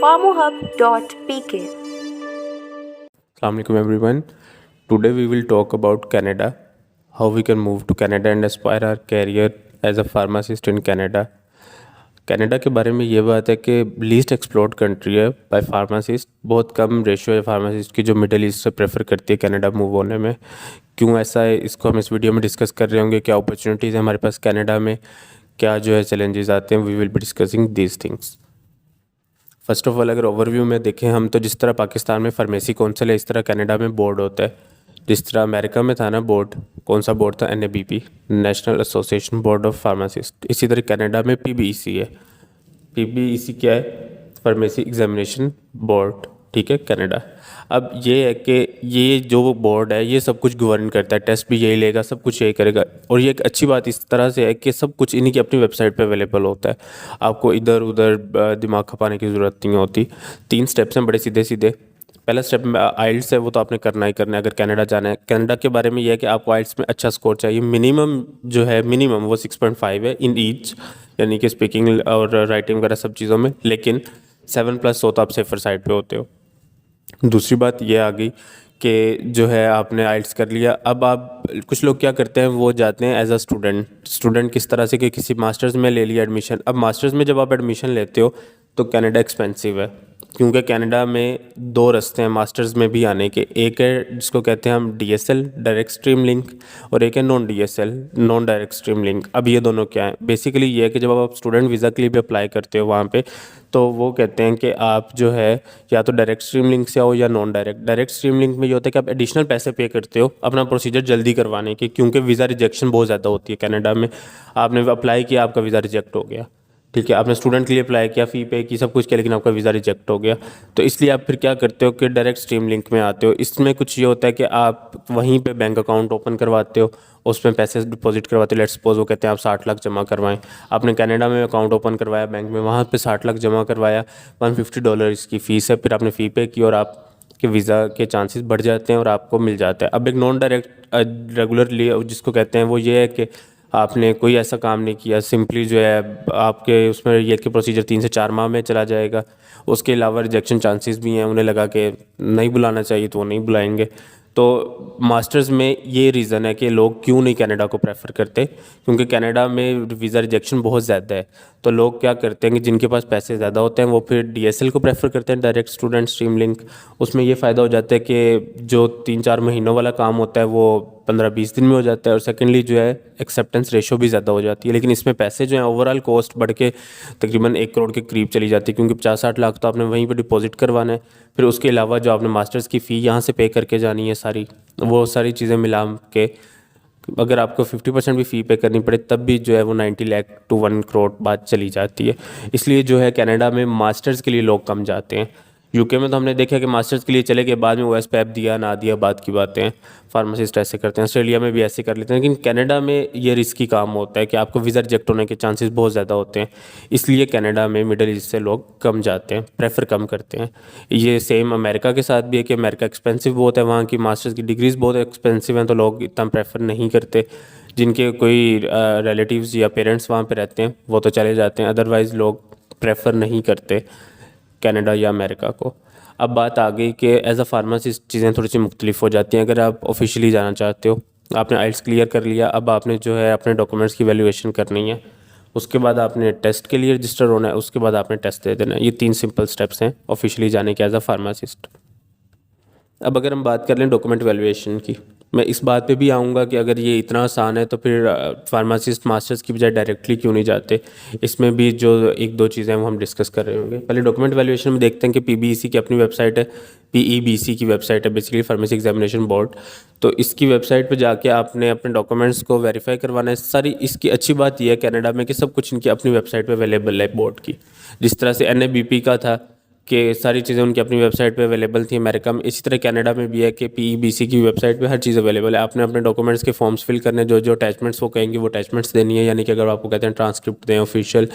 farmohub.pk. Assalamualaikum everyone. Today we will talk about Canada, how we can move to Canada and aspire our career as a pharmacist in Canada. Canada के बारे में ये बात है कि least explored country है bye pharmacist. बहुत कम ratio है फार्मासिस्ट की जो मिडिल ईस्ट से प्रेफर करती है कनाडा मूव होने में। क्यों ऐसा है, इसको हम इस वीडियो में डिस्कस कर रहे होंगे। क्या अपॉर्चुनिटीज़ है हमारे पास कनाडा में, क्या जो है चैलेंजेस आते हैं, we will be discussing these things. First of all अगर ओवरव्यू में देखें हम, तो जिस तरह पाकिस्तान में फार्मेसी काउंसिल है, इस तरह कनाडा में बोर्ड होता है। जिस तरह अमेरिका में था ना बोर्ड, कौन सा बोर्ड था, NABP, national association board of pharmacist. इसी तरह कनाडा में PBEC है। PBEC क्या है, फार्मेसी एग्जामिनेशन बोर्ड, ठीक है, कनाडा। अब ये है कि ये जो बोर्ड है ये सब कुछ गवर्न करता है, टेस्ट भी यही लेगा, सब कुछ यही करेगा। और ये एक अच्छी बात इस तरह से है कि सब कुछ इन्हीं की अपनी वेबसाइट पे अवेलेबल होता है। आपको इधर उधर दिमाग खपाने की ज़रूरत नहीं होती। 3 स्टेप्स हैं बड़े सीधे सीधे। पहला स्टेप में आइल्स है, वो तो आपने करना ही करना है अगर कनाडा जाना है। कनाडा के बारे में यह है कि आपको आइल्स में अच्छा स्कोर चाहिए। मिनिमम जो है, मिनिमम वो 6.5 है इन ईच, यानी कि स्पीकिंग और राइटिंग वगैरह सब चीज़ों में। लेकिन 7+ हो तो आप सेफर साइड पे होते हो। दूसरी बात ये आ गई कि जो है आपने आइल्स कर लिया। अब आप, कुछ लोग क्या करते हैं, वो जाते हैं एज अ स्टूडेंट किस तरह से कि किसी मास्टर्स में ले लिया एडमिशन। अब मास्टर्स में जब आप एडमिशन लेते हो तो कनाडा एक्सपेंसिव है, क्योंकि कनाडा में 2 रास्ते हैं मास्टर्स में भी आने के। एक है जिसको कहते हैं हम DSL, डायरेक्ट स्ट्रीम लिंक, और एक है non DSL, non direct stream link. अब ये दोनों क्या है, बेसिकली ये है कि जब आप स्टूडेंट वीज़ा के लिए भी अप्लाई करते हो वहाँ पे, तो वो कहते हैं कि आप जो है या तो डायरेक्ट स्ट्रीम लिंक से आओ या non direct. Direct stream link में ये होता है कि आप एडिशनल पैसे पे करते हो अपना प्रोसीजर जल्दी करवाने के, क्योंकि वीज़ा रिजेक्शन बहुत ज़्यादा होती है कनाडा में। आपने अप्लाई किया, आपका वीज़ा रिजेक्ट हो गया, ठीक है, आपने स्टूडेंट के लिए अप्लाई किया, फ़ी पे की, सब कुछ किया, लेकिन आपका वीज़ा रिजेक्ट हो गया। तो इसलिए आप फिर क्या करते हो कि डायरेक्ट स्ट्रीम लिंक में आते हो। इसमें कुछ ये होता है कि आप वहीं पे बैंक अकाउंट ओपन करवाते हो, उसमें पैसे डिपॉजिट करवाते हो। लेट्स सपोज वो कहते हैं आप 60 लाख जमा करवाएं। आपने कनाडा में अकाउंट ओपन करवाया बैंक में, वहाँ पे 60 लाख जमा करवाया, $150 इसकी फ़ीस है। फिर आपने फ़ी पे की और आप के वीज़ा के चांसेस बढ़ जाते हैं और आपको मिल जाता है। अब एक नॉन डायरेक्ट रेगुलरली जिसको कहते हैं, वो ये है कि आपने कोई ऐसा काम नहीं किया, सिंपली जो है आपके उसमें ये कि प्रोसीजर 3 से 4 माह में चला जाएगा। उसके अलावा रिजेक्शन चांसेस भी हैं, उन्हें लगा कि नहीं बुलाना चाहिए तो वो नहीं बुलाएंगे। तो मास्टर्स में ये रीज़न है कि लोग क्यों नहीं कनाडा को प्रेफर करते, क्योंकि कनाडा में वीज़ा रिजेक्शन बहुत ज़्यादा है। तो लोग क्या करते हैं कि जिनके पास पैसे ज़्यादा होते हैं वो फिर DSL को प्रेफर करते हैं, डायरेक्ट स्टूडेंट स्ट्रीम लिंक। उसमें ये फ़ायदा हो जाता है कि जो 3-4 महीनों वाला काम होता है वो 15-20 दिन में हो जाता है, और सेकेंडली जो है एक्सेप्टेंस रेशो भी ज़्यादा हो जाती है। लेकिन इसमें पैसे जो हैं, ओवरऑल कॉस्ट बढ़ के तकरीबन 1 करोड़ के करीब चली जाती है, क्योंकि 50-60 लाख तो आपने वहीं पर डिपॉजिट करवाना है। फिर उसके अलावा जो आपने मास्टर्स की फ़ी यहाँ से पे करके जानी है सारी, वो सारी चीज़ें मिला के अगर आपको 50% भी फ़ी पे करनी पड़े तब भी जो है वो 90 लाख टू 1 करोड़ बात चली जाती है। इसलिए जो है कनाडा में मास्टर्स के लिए लोग कम जाते हैं। UK में तो हमने देखा कि मास्टर्स के लिए चले गए, बाद में OSPAP दिया ना दिया बात की बातें हैं, फार्मासिस्ट ऐसे करते हैं। ऑस्ट्रेलिया में भी ऐसे कर लेते हैं, लेकिन कनाडा में ये रिस्की काम होता है कि आपको वीज़ा रिजेक्ट होने के चांसेस बहुत ज़्यादा होते हैं। इसलिए कनाडा में मिडिल ईस्ट से लोग कम जाते हैं, प्रेफर कम करते हैं। ये सेम अमेरिका के साथ भी है कि अमेरिका एक्सपेंसिव बहुत है, वहाँ की मास्टर्स की डिग्रीज़ बहुत एक्सपेंसिव हैं, तो लोग इतना प्रेफर नहीं करते। जिनके कोई रिलेटिव्स या पेरेंट्स वहाँ पे रहते हैं वो तो चले जाते हैं, अदरवाइज़ लोग प्रेफर नहीं करते कनाडा या अमेरिका को। अब बात आ गई कि एज अ फार्मासिस्ट चीज़ें थोड़ी सी मुख्तलिफ हो जाती हैं। अगर आप ऑफिशियली जाना चाहते हो, आपने आइल्स क्लियर कर लिया, अब आपने जो है अपने डॉक्यूमेंट्स की वैल्यूएशन करनी है, उसके बाद आपने टेस्ट के लिए रजिस्टर होना है, उसके बाद आपने टेस्ट दे देना है। ये 3 सिंपल स्टेप्स हैं ऑफिशियली जाने के एज अ फार्मासिस्ट। अब अगर हम बात कर लें डॉक्यूमेंट वैल्यूएशन की, मैं इस बात पे भी आऊँगा कि अगर ये इतना आसान है तो फिर फार्मासिस्ट मास्टर्स की बजाय डायरेक्टली क्यों नहीं जाते। इसमें भी जो 1-2 चीज़ें हैं वो हम डिस्कस कर रहे होंगे। पहले डॉक्यूमेंट वैल्यूएशन में देखते हैं कि PBEC की अपनी वेबसाइट है, PEBC की वेबसाइट है, बेसिकली फार्मेसी एग्जामिनेशन बोर्ड। तो इसकी वेबसाइट पर जाके आपने अपने डॉक्यूमेंट्स को वेरीफाई करवाना है सारी। इसकी अच्छी बात यह है कनाडा में कि सब कुछ इनकी अपनी वेबसाइट पर अवेलेबल है बोर्ड की। जिस तरह से NABP का था कि सारी चीज़ें उनकी अपनी वेबसाइट पे अवेलेबल थी अमेरिका में, इसी तरह कनाडा में भी है कि PEBC की वेबसाइट पे हर चीज़ अवेलेबल है। आपने अपने डॉक्यूमेंट्स के फॉर्म्स फिल करने, जो जो अटैचमेंट्स वो कहेंगे वो अटैचमेंट्स देनी है, यानी कि अगर आपको कहते हैं ट्रांसक्रिप्ट दें ऑफिशियल,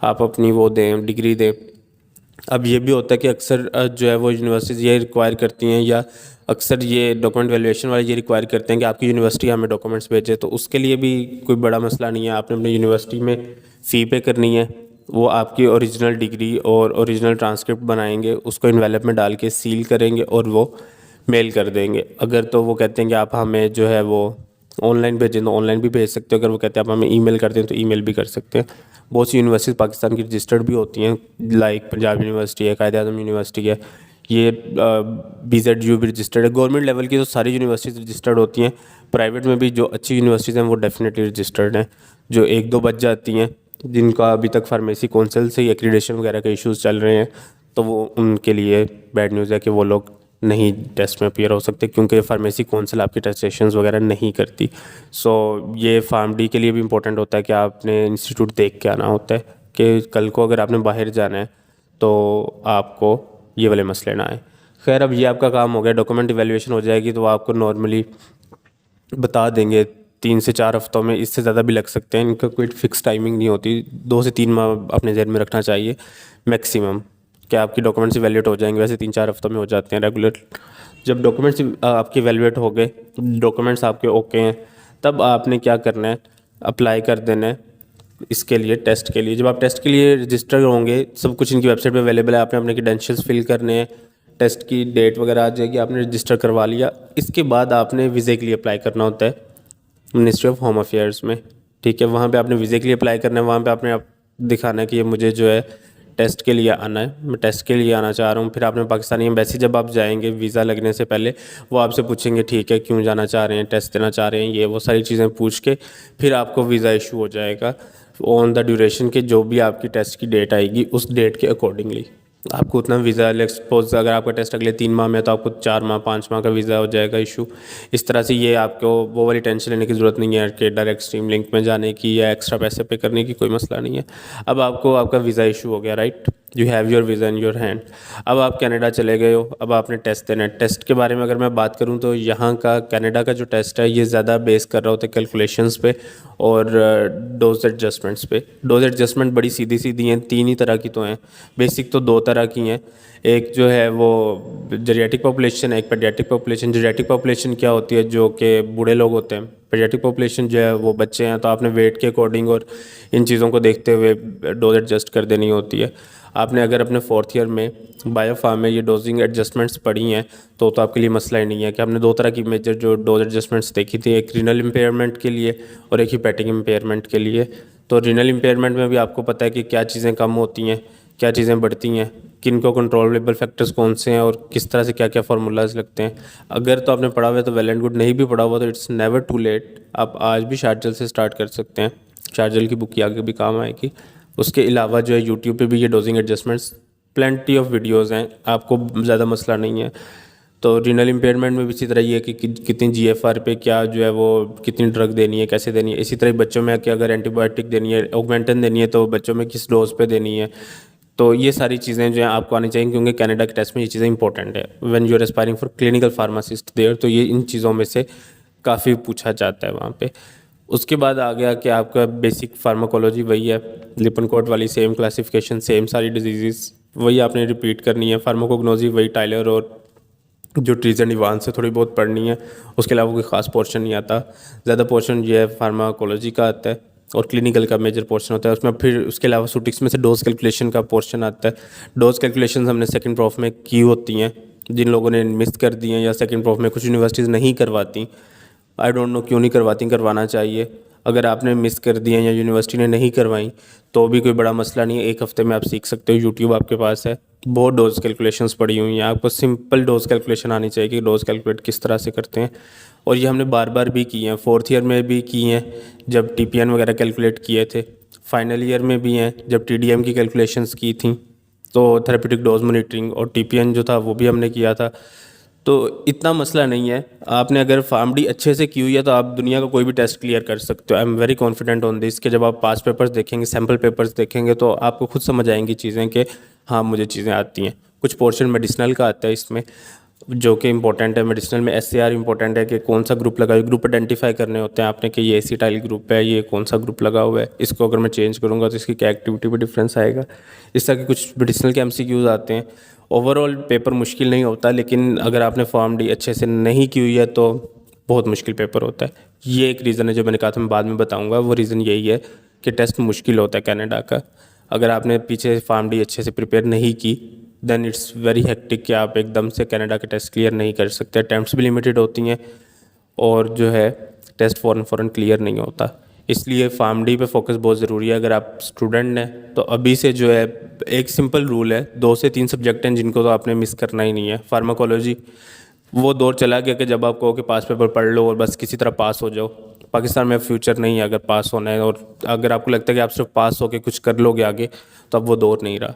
आप अपनी वो दें, डिग्री दें। अब ये भी होता है कि अक्सर जो है वो यूनिवर्सिटीज़ ये रिक्वायर करती हैं, या अक्सर ये डॉक्यूमेंट वैल्यूएशन वाले ये रिक्वायर करते हैं कि आपकी यूनिवर्सिटी हमें डॉक्यूमेंट्स भेजे। तो उसके लिए भी कोई बड़ा मसला नहीं है, आपने अपनी यूनिवर्सिटी में फ़ी पे करनी है, वो आपकी ओरिजिनल डिग्री और ओरिजिनल ट्रांसक्रिप्ट बनाएंगे, उसको इन्वेलप में डाल के सील करेंगे और वो मेल कर देंगे। अगर तो वो कहते हैं कि आप हमें जो है वो ऑनलाइन भेजें तो ऑनलाइन भी भेज सकते हो, अगर वो कहते हैं आप हमें ईमेल कर दें तो ईमेल भी कर सकते हैं। बहुत सी यूनिवर्सिटीज़ पाकिस्तान की रजिस्टर्ड भी होती हैं, लाइक पंजाब यूनिवर्सिटी है, कायद-ए-आज़म यूनिवर्सिटी है, ये BZU भी रजिस्टर्ड है। गवर्नमेंट लेवल की तो सारी यूनिवर्सिटीज़ रजिस्टर्ड होती हैं, प्राइवेट में भी जो अच्छी यूनिवर्सिटीज़ हैं वो डेफिनेटली रजिस्टर्ड हैं। जो एक दो बच जाती हैं जिनका अभी तक फार्मेसी काउंसिल से ही एक्रीडेशन वगैरह के इश्यूज़ चल रहे हैं, तो वो उनके लिए बैड न्यूज़ है कि वो लोग नहीं टेस्ट में अपीयर हो सकते, क्योंकि फार्मेसी काउंसिल आपकी टेस्टेशंस वगैरह नहीं करती। सो ये फार्म-डी के लिए भी इंपॉर्टेंट होता है कि आपने इंस्टीट्यूट देख के आना होता है कि कल को अगर आपने बाहर जाना है तो आपको ये वाले मसले ना आए। खैर, अब ये आपका काम हो गया, डॉक्यूमेंट इवैल्यूएशन हो जाएगी तो वो आपको नॉर्मली बता देंगे 3 से 4 हफ्तों में, इससे ज़्यादा भी लग सकते हैं, इनका कोई फिक्स टाइमिंग नहीं होती। 2 से 3 माह अपने ज़हन में रखना चाहिए मैक्सिमम, कि आपकी डॉक्यूमेंट्स इवैल्यूएट हो जाएंगे। वैसे 3-4 हफ्तों में हो जाते हैं रेगुलर। जब डॉक्यूमेंट्स आपके इवैल्यूएट हो गए, डॉक्यूमेंट्स आपके ओके हैं, तब आपने क्या करना है, अप्लाई कर देना है इसके लिए, टेस्ट के लिए। जब आप टेस्ट के लिए रजिस्टर होंगे, सब कुछ इनकी वेबसाइट पे अवेलेबल है, आपने अपने क्रेडेंशियल्स फिल करने हैं, टेस्ट की डेट वगैरह आ जाएगी, आपने रजिस्टर करवा लिया। इसके बाद आपने वीज़े के लिए अप्लाई करना होता है मिनिस्ट्री ऑफ होम अफेयर्स में, ठीक है। वहाँ पे आपने वीज़े के लिए अप्लाई करना है, वहाँ पे आपने दिखाना है कि ये मुझे जो है टेस्ट के लिए आना है, मैं टेस्ट के लिए आना चाह रहा हूँ। फिर आपने पाकिस्तानी एम्बेसी जब आप जाएंगे वीज़ा लगने से पहले, वो आपसे पूछेंगे ठीक है क्यों जाना चाह रहे हैं, टेस्ट देना चाह रहे हैं, ये वो सारी चीज़ें पूछ के फिर आपको वीज़ा इशू हो जाएगा ऑन द ड्यूरेशन के, जो भी आपकी टेस्ट की डेट आएगी उस डेट के अकॉर्डिंगली आपको उतना वीज़ा। सपोज अगर आपका टेस्ट अगले 3 माह में है तो आपको 4 माह 5 माह का वीज़ा हो जाएगा इशू। इस तरह से ये आपको वो वाली टेंशन लेने की ज़रूरत नहीं है कि डायरेक्ट स्ट्रीम लिंक में जाने की या एक्स्ट्रा पैसे पे करने की, कोई मसला नहीं है। अब आपको आपका वीज़ा इशू हो गया, right, you have your visa in your hand. अब आप कनाडा चले गए हो, अब आपने टेस्ट देना है। टेस्ट के बारे में अगर मैं बात करूं तो यहाँ का कनाडा का जो टेस्ट है ये ज़्यादा बेस कर रहा होता है कैलकुलेशंस पे और डोज एडजस्टमेंट्स पे। डोज एडजस्टमेंट बड़ी सीधी सीधी हैं, 3 ही तरह की तो हैं, बेसिक तो 2 तरह की हैं। एक जो है वो जेरियाटिक पॉपुलेशन है, एक पेडियाट्रिक पॉपुलेशन। जेरियाटिक पॉपुलेशन क्या होती है, जो कि बूढ़े लोग होते हैं। पेडियाट्रिक पॉपुलेशन जो है वो बच्चे हैं, तो आपने वेट के अकॉर्डिंग और इन चीज़ों को देखते हुए डोज एडजस्ट कर देनी होती है। आपने अगर अपने 4th ईयर में बायोफार्म में ये डोजिंग एडजस्टमेंट्स पढ़ी हैं तो आपके लिए मसला ही नहीं है कि आपने 2 तरह की मेजर जो डोज एडजस्टमेंट्स देखी थी, एक रीनल इम्पेयरमेंट के लिए और एक हिपैटिक इम्पेयरमेंट के लिए। तो रीनल इम्पेयरमेंट में भी आपको पता है कि क्या चीज़ें कम होती हैं, क्या चीज़ें बढ़ती हैं, किन को कंट्रोलेबल फैक्टर्स कौन से हैं और किस तरह से क्या क्या फार्मूलाज लगते हैं। अगर तो आपने पढ़ा हुआ है तो वेल एंड गुड, नहीं भी पढ़ा हुआ तो इट्स नेवर टू लेट, आप आज भी शार्जल से स्टार्ट कर सकते हैं। शार्जल की बुक की आगे भी काम आएगी। उसके अलावा जो है यूट्यूब पे भी ये dosing adjustments plenty of videos हैं, आपको ज़्यादा मसला नहीं है। तो रीनल इम्पेयरमेंट में भी इसी तरह ये है कि कितनी GFR पे क्या जो है वो कितनी ड्रग देनी है, कैसे देनी है। इसी तरह बच्चों में कि अगर एंटीबायोटिक देनी है, ऑगमेंटन देनी है, तो बच्चों में किस डोज पे देनी है। तो ये सारी चीज़ें जो हैं आपको आनी चाहिए, क्योंकि कनाडा के टेस्ट में ये चीज़ें इंपॉर्टेंट है। When you are aspiring for clinical pharmacist there, तो ये इन चीज़ों में से काफ़ी पूछा जाता है वहाँ पे। उसके बाद आ गया कि आपका बेसिक फार्माकोलॉजी वही है, लिपनकोट वाली सेम क्लासिफिकेशन, सेम सारी डिजीज़ वही आपने रिपीट करनी है। फार्माकोग्नोजी वही टाइलर और जो ट्रीज एंड इवान से थोड़ी बहुत पढ़नी है, उसके अलावा कोई ख़ास पोर्शन नहीं आता। ज़्यादा पोर्शन ये है फार्माकोलॉजी का आता है और क्लिनिकल का मेजर पोर्शन होता है उसमें। फिर उसके अलावा सुटिक्स में से डोज कैलकुलेशन का पोर्शन आता है। डोज कैलकुलेशन हमने सेकंड प्रोफ में की होती हैं, जिन लोगों ने मिस कर दी हैं या सेकंड प्रोफ में कुछ यूनिवर्सिटीज़ नहीं करवाती, आई डोंट नो क्यों नहीं करवाती, करवाना चाहिए। अगर आपने मिस कर दिए या यूनिवर्सिटी ने नहीं करवाई तो भी कोई बड़ा मसला नहीं है, 1 हफ्ते में आप सीख सकते हो, यूट्यूब आपके पास है। बहुत डोज कैलकुलेशंस पड़ी हुई हैं, आपको सिंपल डोज कैलकुलेशन आनी चाहिए कि डोज कैलकुलेट किस तरह से करते हैं। और ये हमने बार बार भी की हैं, 4th ईयर में भी की हैं जब TPN वगैरह कैलकुलेट किए थे, फाइनल ईयर में भी हैं जब TDM की कैलकुलेशंस की थी, तो थेरेपेटिक डोज मॉनिटरिंग और TPN जो था वो भी हमने किया था। तो इतना मसला नहीं है। आपने अगर फार्म-डी अच्छे से की हुई है तो आप दुनिया का कोई भी टेस्ट क्लियर कर सकते हो। I am very confident on this कि जब आप पास पेपर्स देखेंगे, सैम्पल पेपर्स देखेंगे तो आपको खुद समझ आएंगी चीज़ें कि हाँ मुझे चीज़ें आती हैं। कुछ पोर्शन मेडिसिनल का आता है इसमें जो कि इंपॉर्टेंट है। मेडिसिनल में SAR इंपॉर्टेंट है कि कौन सा ग्रुप लगा है, ग्रुप आइडेंटिफाई करने होते हैं आपने कि ये एसिटाइल ग्रुप है, ये कौन सा ग्रुप लगा हुआ है, इसको अगर मैं चेंज करूँगा तो इसकी क्या एक्टिविटी में डिफरेंस आएगा। इस तरह के कुछ मेडिसिनल के MCQs आते हैं। ओवरऑल पेपर मुश्किल नहीं होता, लेकिन अगर आपने फार्म-डी अच्छे से नहीं की हुई है तो बहुत मुश्किल पेपर होता है। ये एक रीज़न है जो मैंने कहा था मैं बाद में बताऊँगा, वो रीज़न यही है कि टेस्ट मुश्किल होता है कनाडा का। अगर आपने पीछे फार्म-डी अच्छे से प्रिपेयर नहीं की देन इट्स वेरी हेक्टिक कि आप एकदम से कनाडा के टेस्ट क्लियर नहीं कर सकते। अटैम्प्ट्स भी लिमिटेड होती हैं और जो है टेस्ट फ़ौरन क्लियर नहीं होता। इसलिए फार्म-डी पे फोकस बहुत ज़रूरी है। अगर आप स्टूडेंट हैं तो अभी से जो है एक सिंपल रूल है, 2 से 3 सब्जेक्ट हैं जिनको तो आपने मिस करना ही नहीं है। फार्माकोलॉजी वो दौर चला गया कि जब आप कहो कि पास पेपर पढ़ लो और बस किसी तरह पास हो जाओ। पाकिस्तान में फ्यूचर नहीं है अगर पास होना है, और अगर आपको लगता है कि आप सिर्फ पास होके कुछ कर लोगे आगे, तो अब वो दौर नहीं रहा।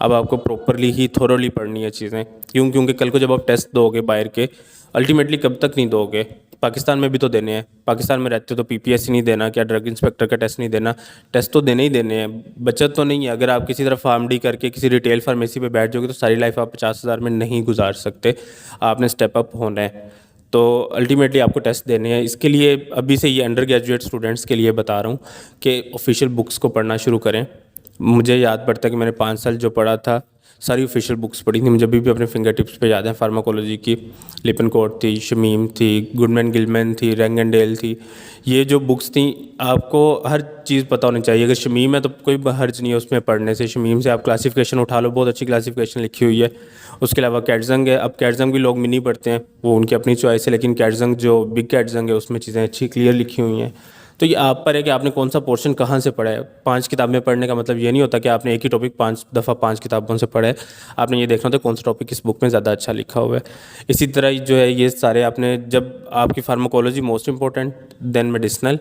अब आपको प्रॉपरली ही थोरोली पढ़नी है चीज़ें। क्योंकि कल को जब आप टेस्ट दोगे बाहर के, अल्टीमेटली कब तक नहीं दोगे, पाकिस्तान में भी तो देने हैं। पाकिस्तान में रहते हो तो पीपीएससी नहीं देना, क्या ड्रग इंस्पेक्टर का टेस्ट नहीं देना, टेस्ट तो देने ही देने हैं, बचत तो नहीं है। अगर आप किसी तरह फार्म-डी करके किसी रिटेल फार्मेसी पे बैठ जाओगे तो सारी लाइफ आप 50,000 में नहीं गुजार सकते। आपने स्टेप अप होना है, तो अल्टीमेटली आपको टेस्ट देने हैं। इसके लिए अभी से ये अंडर ग्रेजुएट स्टूडेंट्स के लिए बता रहा हूँ कि ऑफिशियल बुक्स को पढ़ना शुरू करें। मुझे याद पड़ता है कि मैंने 5 साल जो पढ़ा था, सारी ऑफिशियल बुक्स पढ़ी थी। मुझे अभी भी अपने फिंगर टिप्स पे याद है। फार्माकोलॉजी की लिपनकोर्ट थी, शमीम थी, गुडमैन गिलमैन थी, रैंगनडेल थी। ये जो बुक्स थी आपको हर चीज़ पता होनी चाहिए। अगर शमीम है तो कोई हर्ज नहीं है उसमें पढ़ने से। शमीम से आप क्लासिफिकेशन उठा लो, बहुत अच्छी क्लासिफिकेशन लिखी हुई है। उसके अलावा कैटजंग है। अब कैटजंग भी लोग मिनी पढ़ते हैं, वो उनकी अपनी चॉइस है, लेकिन कैटजंग जो बिग कैटजंग है उसमें चीज़ें अच्छी क्लियर लिखी हुई हैं। तो ये आप पर है कि आपने कौन सा पोर्शन कहाँ से पढ़ा है। 5 किताबें पढ़ने का मतलब ये नहीं होता कि आपने एक ही टॉपिक 5 दफ़ा 5 किताबों से पढ़ा है। आपने ये देखना होता है कौन सा टॉपिक इस बुक में ज़्यादा अच्छा लिखा हुआ है। इसी तरह जो है ये सारे आपने, जब आपकी pharmacology most important, then medicinal,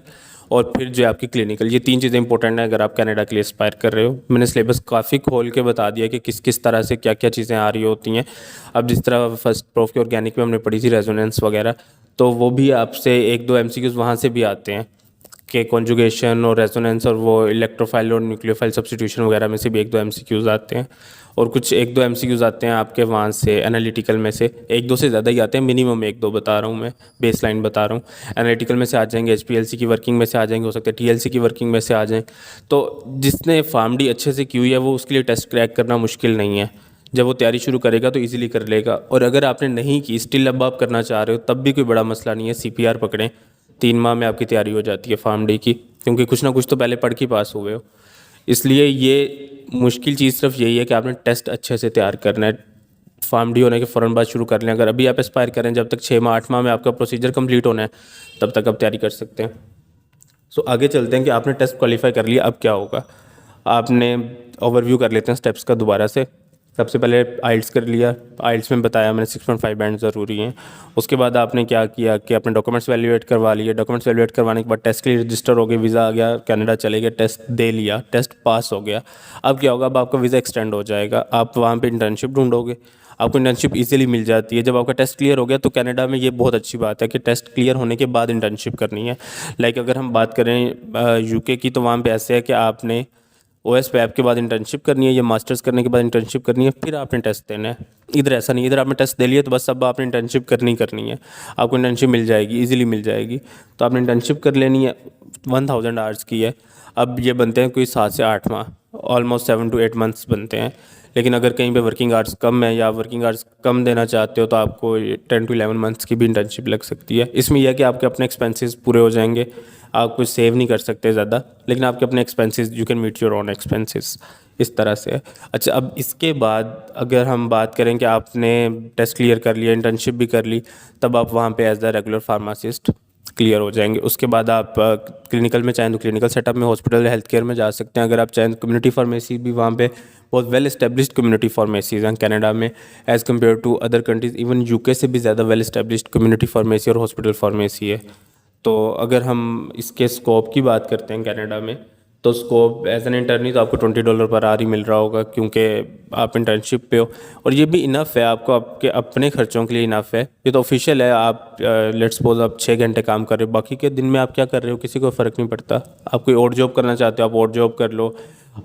और फिर जो है आपकी क्लिनिकल, ये 3 चीज़ें इंपॉर्टेंट हैं अगर आप कनाडा के लिए एस्पायर कर रहे हो। मैंने सिलेबस काफ़ी खोल के बता दिया कि किस किस तरह से क्या क्या चीज़ें आ रही होती हैं। अब जिस तरह फर्स्ट प्रोफ के ऑर्गेनिक में हमने पढ़ी थी रेजोनेंस वगैरह, तो वो भी आपसे 1-2 एमसीक्यूज़ वहाँ से भी आते हैं कि कॉन्जुगेशन और रेजोनेंस और वो इलेक्ट्रोफाइल और न्यूक्लियोफाइल सब्स्टिट्यूशन वगैरह में से भी 1-2 एमसीक्यूज़ आते हैं, और कुछ 1-2 एमसीक्यूज़ आते हैं आपके वहाँ से एनालिटिकल में से। 1-2 से ज़्यादा ही आते हैं, मिनिमम 1-2 बता रहा हूँ मैं, बेस लाइन बता रहा हूँ। एनालिटिकल में से आ जाएंगे, एचपीएलसी की वर्किंग में से आ जाएंगे, हो सकता है टीएलसी की वर्किंग में से आ जाएँ। तो जिसने फार्म-डी अच्छे से की हुई है वो उसके लिए टेस्ट क्रैक करना मुश्किल नहीं है। जब वो तैयारी शुरू करेगा तो इजीली कर लेगा। और अगर आपने नहीं की, स्टिल अब आप करना चाह रहे हो, तब भी कोई बड़ा मसला नहीं है। सीपीआर पकड़ें, 3 माह में आपकी तैयारी हो जाती है फार्म-डी की, क्योंकि कुछ ना कुछ तो पहले पढ़ के पास हुए हो। इसलिए ये मुश्किल चीज़ सिर्फ यही है कि आपने टेस्ट अच्छे से तैयार करना है। फार्म-डी होने के फ़ौरन बाद शुरू कर लें। अगर अभी आप एस्पायर करें, जब तक 6 माह 8 माह में आपका प्रोसीजर कंप्लीट होना है, तब तक आप तैयारी कर सकते हैं। सो आगे चलते हैं कि आपने टेस्ट क्वालिफाई कर लिया, अब क्या होगा। आपने ओवरव्यू कर लेते हैं स्टेप्स का दोबारा से। सबसे पहले आइल्स कर लिया। आइल्स में बताया मैंने 6.5 बैंड ज़रूरी हैं। उसके बाद आपने क्या किया कि अपने डॉक्यूमेंट्स वैल्यूएट करवा लिए। डॉक्यूमेंट्स वैल्यूएट करवाने के बाद टेस्ट के लिए रजिस्टर हो गए, वीज़ा आ गया, कनाडा चले गए, टेस्ट दे लिया, टेस्ट पास हो गया। अब क्या होगा, अब आपका वीज़ा एक्सटेंड हो जाएगा। आप वहाँ पे इंटर्नशिप ढूंढोगे, आपको इंटर्नशिप इजीली मिल जाती है। जब आपका टेस्ट क्लियर हो गया तो कनाडा में ये बहुत अच्छी बात है कि टेस्ट क्लियर होने के बाद इंटर्नशिप करनी है। लाइक अगर हम बात करें यूके की, तो वहाँ पे ऐसे है कि आपने OSPAP के बाद इंटर्नशिप करनी है या मास्टर्स करने के बाद इंटर्नशिप करनी है, फिर आपने टेस्ट देना है। इधर ऐसा नहीं, इधर आपने टेस्ट दे लिया तो बस अब आपने इंटर्नशिप करनी है। आपको इंटर्नशिप मिल जाएगी, इजीली मिल जाएगी। तो आपने इंटर्नशिप कर लेनी है, 1000 आवर्स की है। अब ये बनते हैं कोई 7 से 8 माह, ऑलमोस्ट 7 to 8 मंथ्स बनते हैं। लेकिन अगर कहीं पे वर्किंग आवर्स कम है या वर्किंग आवर्स कम देना चाहते हो तो आपको 10 to 11 मंथ्स की भी इंटर्नशिप लग सकती है। इसमें यह है कि आपके अपने एक्सपेंसेस पूरे हो जाएंगे। आप कुछ सेव नहीं कर सकते ज़्यादा, लेकिन आपके अपने expenses, you can meet your own expenses, इस तरह से है। अच्छा, अब इसके बाद अगर हम बात करें कि आपने टेस्ट क्लियर कर लिया, इंटर्नशिप भी कर ली, तब आप वहाँ पे as the regular pharmacist clear हो जाएंगे। उसके बाद आप क्लिनिकल में चाहें तो क्लिनिकल सेटअप में, हॉस्पिटल हेल्थ केयर में जा सकते हैं। अगर आप चाहें तो कम्युनिटी फार्मेसी भी, वहाँ पे बहुत वेल इस्टेब्लिश्ड कम्युनिटी फार्मेसीज हैं कनाडा में, as compared to other countries. Even UK से भी ज़्यादा वेल इस्टेब्लिश्ड कम्युनिटी फार्मेसी और हॉस्पिटल फार्मेसी है। तो अगर हम इसके स्कोप की बात करते हैं कनाडा में, तो स्कोप एज एन इंटर्नी तो आपको $20 पर आवर ही मिल रहा होगा, क्योंकि आप इंटर्नशिप पे हो। और ये भी इनफ है, आपको आपके अपने खर्चों के लिए इनफ है। ये तो ऑफिशियल है। आप लेट्स सपोज आप 6 घंटे काम कर रहे हो, बाकी के दिन में आप क्या कर रहे हो किसी को फ़र्क नहीं पड़ता। आप कोई और जॉब करना चाहते हो, आप और जॉब कर लो।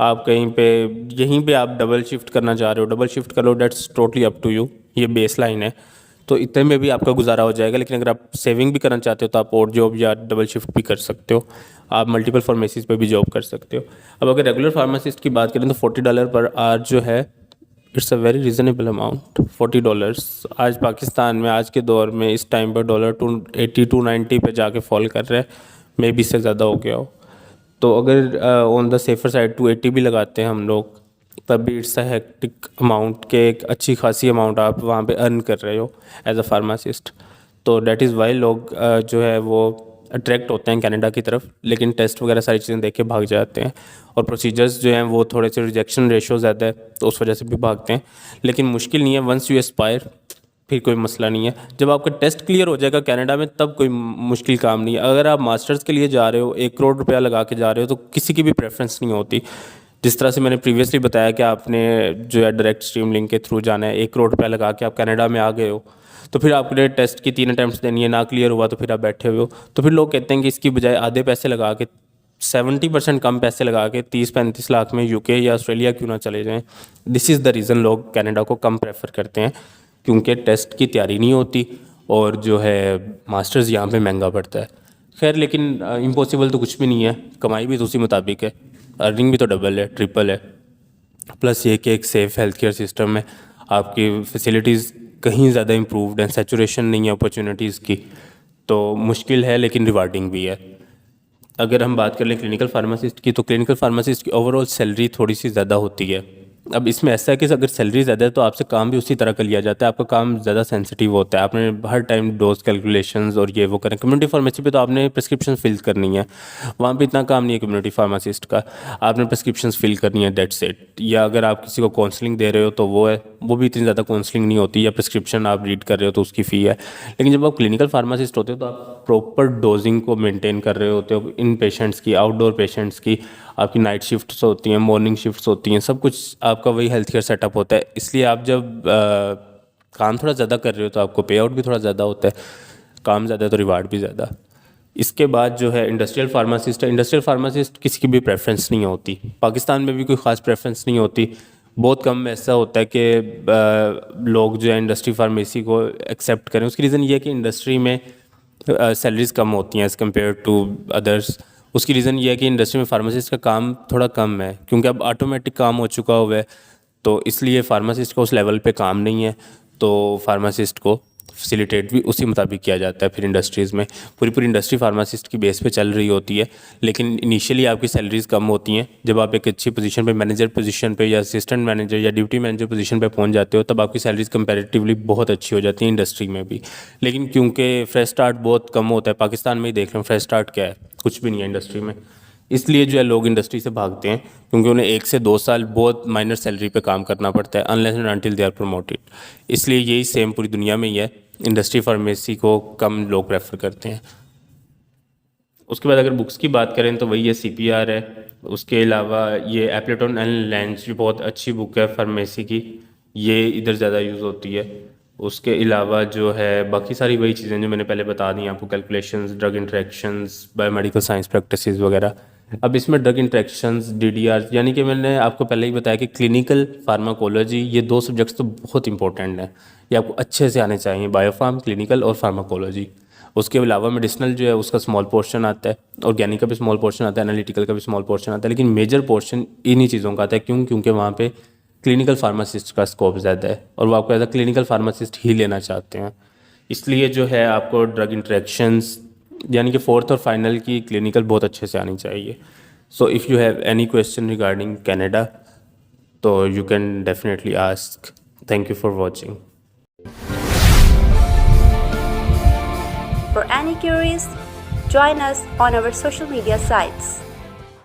आप कहीं पे, यहीं पे आप डबल शिफ्ट करना चाह रहे हो, डबल शिफ्ट कर लो, dates totally up to you. ये बेस लाइन है, तो इतने में भी आपका गुजारा हो जाएगा। लेकिन अगर आप सेविंग भी करना चाहते हो तो आप और जॉब या डबल शिफ्ट भी कर सकते हो। आप मल्टीपल फार्मेसीज पे भी जॉब कर सकते हो। अब अगर रेगुलर फार्मासिस्ट की बात करें तो $40 पर आवर जो है, it's a very reasonable amount. $40 आज पाकिस्तान में, आज के दौर में, इस टाइम पर $280 to 290 पे जाके फॉल कर रहा है, मे बी इससे ज़्यादा हो गया हो। तो अगर ऑन द सेफर साइड 280 भी लगाते हैं हम लोग, तब भी इट्स अ हेक्टिक अमाउंट के, एक अच्छी खासी अमाउंट आप वहाँ पे अर्न कर रहे हो एज अ फार्मासिस्ट। तो डैट इज़ वाई लोग जो है वो अट्रैक्ट होते हैं कनाडा की तरफ, लेकिन टेस्ट वगैरह सारी चीज़ें देख के भाग जाते हैं। और प्रोसीजर्स जो हैं वो थोड़े से रिजेक्शन रेशो ज़्यादा है, तो उस वजह से भी भागते हैं। लेकिन मुश्किल नहीं है, वंस यू एस्पायर फिर कोई मसला नहीं है। जब आपका टेस्ट क्लियर हो जाएगा कनाडा में, तब कोई मुश्किल काम नहीं है। अगर आप मास्टर्स के लिए जा रहे हो, 1 करोड़ रुपया लगा के जा रहे हो, तो किसी की भी प्रेफरेंस नहीं होती। जिस तरह से मैंने प्रीवियसली बताया कि आपने जो है डायरेक्ट स्ट्रीम लिंक के थ्रू जाना है, 1 करोड़ रुपया लगा के आप कनाडा में आ गए हो, तो फिर आपने टेस्ट की 3 अटैम्प्ट्स देनी है, ना क्लियर हुआ तो फिर आप बैठे हुए हो। तो फिर लोग कहते हैं कि इसकी बजाय आधे पैसे लगा के, 70% कम पैसे लगा के 30-35 लाख में यूके या ऑस्ट्रेलिया क्यों ना चले जाएं। दिस इज़ द रीज़न लोग कनाडा को कम प्रेफर करते हैं, क्योंकि टेस्ट की तैयारी नहीं होती और जो है मास्टर्स यहाँ पे महंगा पड़ता है। खैर, लेकिन इम्पॉसिबल तो कुछ भी नहीं है, कमाई भी तो उसी मुताबिक है, अर्निंग भी तो डबल है, ट्रिपल है। प्लस ये कि एक सेफ़ हेल्थ केयर सिस्टम है, आपकी फैसिलिटीज़ कहीं ज़्यादा इम्प्रूवड हैं, सैचुरेशन नहीं है अपॉर्चुनिटीज़ की। तो मुश्किल है लेकिन रिवार्डिंग भी है। अगर हम बात कर लें क्लिनिकल फार्मासिस्ट की, तो क्लिनिकल फार्मासिस्ट की ओवरऑल सैलरी थोड़ी सी ज़्यादा होती है। अब इसमें ऐसा है कि अगर सैलरी ज़्यादा है तो आपसे काम भी उसी तरह का लिया जाता है, आपका काम ज़्यादा सेंसिटिव होता है, आपने हर टाइम डोज कैलकुलेशंस और ये वो करें। कम्युनिटी फार्मेसी पे तो आपने प्रिस्क्रिप्शन फिल करनी है, वहाँ पे इतना काम नहीं है कम्युनिटी फार्मासिस्ट का, आपने प्रिस्क्रिप्शन फिल करनी है, डेट्स इट। या अगर आप किसी को काउंसलिंग दे रहे हो तो वो भी इतनी ज़्यादा काउंसलिंग नहीं होती, या प्रिस्क्रिप्शन आप रीड कर रहे हो तो उसकी फ़ी है। लेकिन जब आप क्लिनिकल फार्मासिस्ट होते हो तो आप प्रॉपर डोजिंग को मेंटेन कर रहे होते हो, इन पेशेंट्स की, आउटडोर पेशेंट्स की, आपकी नाइट शिफ्ट्स होती हैं, मॉर्निंग शिफ्ट्स होती हैं, सब कुछ आपका वही हेल्थ केयर सेटअप होता है। इसलिए आप जब काम थोड़ा ज़्यादा कर रहे हो तो आपको पे आउट भी थोड़ा ज़्यादा होता है, काम ज़्यादा तो रिवार्ड भी ज़्यादा। इसके बाद जो है इंडस्ट्रियल फार्मासिस्ट है। इंडस्ट्रियल फार्मासिस्ट किसी की भी प्रेफरेंस नहीं होती, पाकिस्तान में भी कोई ख़ास प्रेफरेंस नहीं होती। बहुत कम ऐसा होता है कि लोग जो है इंडस्ट्री फार्मेसी को एक्सेप्ट करें। उसकी रीज़न ये है कि इंडस्ट्री में सैलरीज़ कम होती हैं एज़ कम्पेयर टू अदर्स। उसकी रीज़न ये है कि इंडस्ट्री में फार्मासिस्ट का काम थोड़ा कम है, क्योंकि अब ऑटोमेटिक काम हो चुका हुआ है, तो इसलिए फार्मासिस्ट का उस लेवल पे काम नहीं है। तो फार्मासिस्ट को फैसिलिटेट भी उसी मुताबिक किया जाता है। फिर इंडस्ट्रीज़ में पूरी इंडस्ट्री फार्मासिस्ट की बेस पे चल रही होती है, लेकिन इनिशियली आपकी सैलरीज़ कम होती हैं। जब आप एक अच्छी पोजीशन पे, मैनेजर पोजीशन पे या असिस्टेंट मैनेजर या ड्यूटी मैनेजर पोजीशन पे पहुंच जाते हो, तब आपकी सैलरीज़ कंपैरेटिवली बहुत अच्छी हो जाती है इंडस्ट्री में भी। लेकिन क्योंकि फ्रेश स्टार्ट बहुत कम होता है, पाकिस्तान में ही देख लो, फ्रेश स्टार्ट क्या है, कुछ भी नहीं है इंडस्ट्री में। इसलिए जो है लोग इंडस्ट्री से भागते हैं, क्योंकि उन्हें 1 से 2 साल बहुत माइनर सैलरी पे काम करना पड़ता है, unless and until they are promoted. इसलिए यही सेम पूरी दुनिया में ही है, इंडस्ट्री फार्मेसी को कम लोग प्रेफर करते हैं। उसके बाद अगर बुक्स की बात करें तो वही है, CPR है। उसके अलावा ये एप्लेटन एंड लैंज भी बहुत अच्छी बुक है फार्मेसी की, ये इधर ज़्यादा यूज़ होती है। उसके अलावा जो है बाकी सारी वही चीज़ें जो मैंने पहले बता दी आपको, calculations, drug interactions, biomedical science practices वगैरह। अब इसमें ड्रग इंटरेक्शंस, DDR, यानी कि मैंने आपको पहले ही बताया कि क्लिनिकल फार्माकोलॉजी, ये 2 सब्जेक्ट्स तो बहुत इंपॉर्टेंट हैं, ये आपको अच्छे से आने चाहिए, बायोफार्म, क्लिनिकल और फार्माकोलॉजी। उसके अलावा मेडिसिनल जो है उसका स्मॉल पोर्शन आता है, ऑर्गेनिक का भी स्मॉल पोर्शन आता है, एनालिटिकल का भी स्मॉल पोर्शन आता है, लेकिन मेजर पोर्शन इन्हीं चीज़ों का आता है। क्यों? क्योंकि वहाँ पे क्लिनिकल फार्मासिस्ट का स्कोप ज़्यादा है और वो आपको एज अ क्लिनिकल फार्मासिस्ट ही लेना चाहते हैं। इसलिए जो है आपको ड्रग इंटरेक्शंस, यानी कि 4th और फाइनल की क्लिनिकल बहुत अच्छे से आनी चाहिए। So if you have any question regarding Canada, तो you can definitely ask. Thank you for watching. For any queries, join us on our social media sites.